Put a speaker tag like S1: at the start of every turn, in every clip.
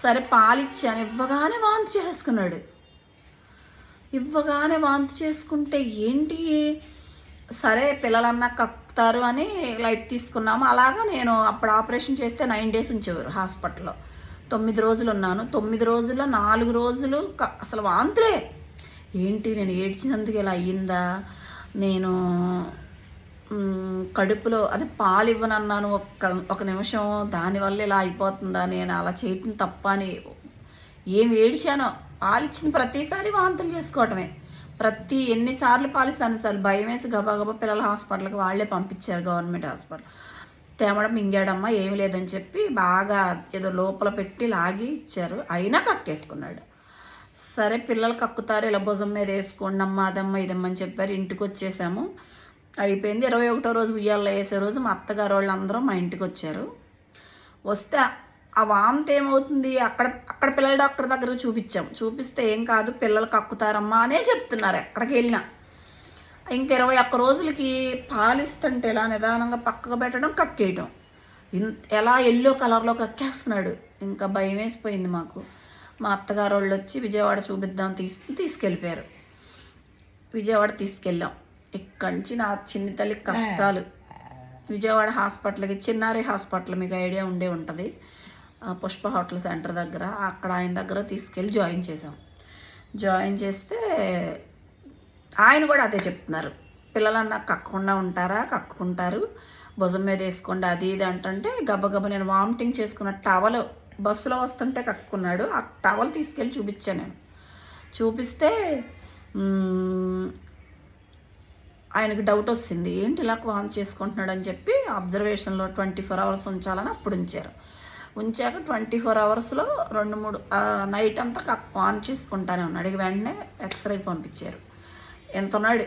S1: సరే పాలిచ్చాను, ఇవ్వగానే వాంతి చేసుకున్నాడు. ఇవ్వగానే వాంతి చేసుకుంటే ఏంటి, సరే పిల్లలన్నా కక్కుతారు అని లైట్ తీసుకున్నాము. అలాగా నేను అప్పుడు ఆపరేషన్ చేస్తే 9 days ఉంచేవారు హాస్పిటల్లో. 9 రోజులు ఉన్నాను. 9 రోజుల్లో 4 రోజులు అసలు వాంతులే. ఏంటి నేను ఏడ్చినందుకు ఇలా అయ్యిందా, నేను కడుపులో అదే పాలు ఇవ్వనన్నాను ఒక నిమిషం, దానివల్ల ఇలా అయిపోతుందా, నేను అలా చేయటం తప్ప అని ఏం ఏడిచానో. పాలిచ్చిన ప్రతిసారి వాంతులు చేసుకోవటమే. ఎన్నిసార్లు పాలిస్తాను సార్, భయం వేసి గబా పిల్లల హాస్పిటల్కి వాళ్ళే పంపించారు, గవర్నమెంట్ హాస్పిటల్. తేమడం మింగాడమ్మా ఏమి లేదని చెప్పి బాగా ఏదో లోపల పెట్టి లాగి ఇచ్చారు. అయినా కక్కేసుకున్నాడు. సరే పిల్లలు కక్కుతారు, ఇలా భుజం మీద వేసుకోండి అమ్మ, అదమ్మ ఇదమ్మ అని చెప్పారు. ఇంటికి వచ్చేసాము, అయిపోయింది. 21వ రోజు ఉయ్యాల్లో వేసే రోజు మా అత్తగారు వాళ్ళు అందరూ మా ఇంటికి వచ్చారు. వస్తే ఆ వాంతి ఏమవుతుంది, అక్కడ పిల్లల డాక్టర్ దగ్గర చూపిస్తే ఏం కాదు పిల్లలు కక్కుతారమ్మా అనే చెప్తున్నారు ఎక్కడికి వెళ్ళినా. ఇంక 21 రోజులకి పాలిస్తుంటే ఇలా నిదానంగా పక్కకు పెట్టడం, కక్కేయటం, ఎలా ఎల్లో కలర్లో కక్కేస్తున్నాడు. ఇంకా భయం వేసిపోయింది మాకు. మా అత్తగారు వాళ్ళు వచ్చి విజయవాడ చూపిద్దాం తీసుకెళ్ళిపోయారు. విజయవాడ తీసుకెళ్ళాం. ఇక్కడి నుంచి నా చిన్ని తల్లి కష్టాలు. విజయవాడ హాస్పిటల్కి, చిన్నారి హాస్పిటల్ మీకు ఐడియా ఉండే ఉంటుంది, పుష్ప హోటల్ సెంటర్ దగ్గర, అక్కడ ఆయన దగ్గర తీసుకెళ్ళి జాయిన్ చేసాం. జాయిన్ చేస్తే ఆయన కూడా అదే చెప్తున్నారు, పిల్లలన్నా కక్కకుండా ఉంటారా, కక్కుంటారు, భుజం మీద వేసుకోండి అది ఇది అంటుంటే గబగబ నేను వామిటింగ్ చేసుకున్న టవల్ బస్సులో వస్తుంటే కక్కున్నాడు. ఆ టవల్ తీసుకెళ్ళి చూపించాను నేను. చూపిస్తే ఆయనకు డౌట్ వస్తుంది, ఏంటి ఇలా వాంతి చేసుకుంటున్నాడు అని చెప్పి అబ్జర్వేషన్లో 24 hours ఉంచాలని అప్పుడు ఉంచారు. ఉంచాక 24 hours 2-3 నైట్ అంతా వాంతి చేసుకుంటానే ఉన్నాడు. వెంటనే ఎక్స్రేకి పంపించారు. ఎంత ఉన్నాడు,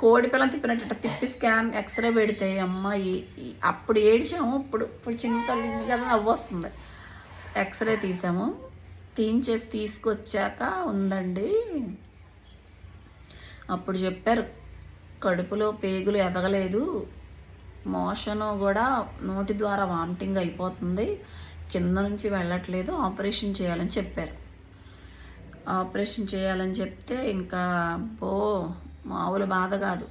S1: కోడి పిల్లని తిప్పినట్టు తిప్పి స్కాన్ ఎక్స్రే పెడితే అమ్మాయి అప్పుడు ఏడ్చాము. ఇప్పుడు చిన్న తల్లి కదా నవ్వు వస్తుంది. ఎక్స్రే తీసాము, తీసుకొచ్చాక ఉందండి. అప్పుడు చెప్పారు కడుపులో పేగులు ఎదగలేదు, మోషను కూడా నోటి ద్వారా వామిటింగ్ అయిపోతుంది, కింద నుంచి వెళ్ళట్లేదు, ఆపరేషన్ చేయాలని చెప్పారు. ఆపరేషన్ చేయాలని చెప్తే ఇంకా మామూలు బాధ కాదు.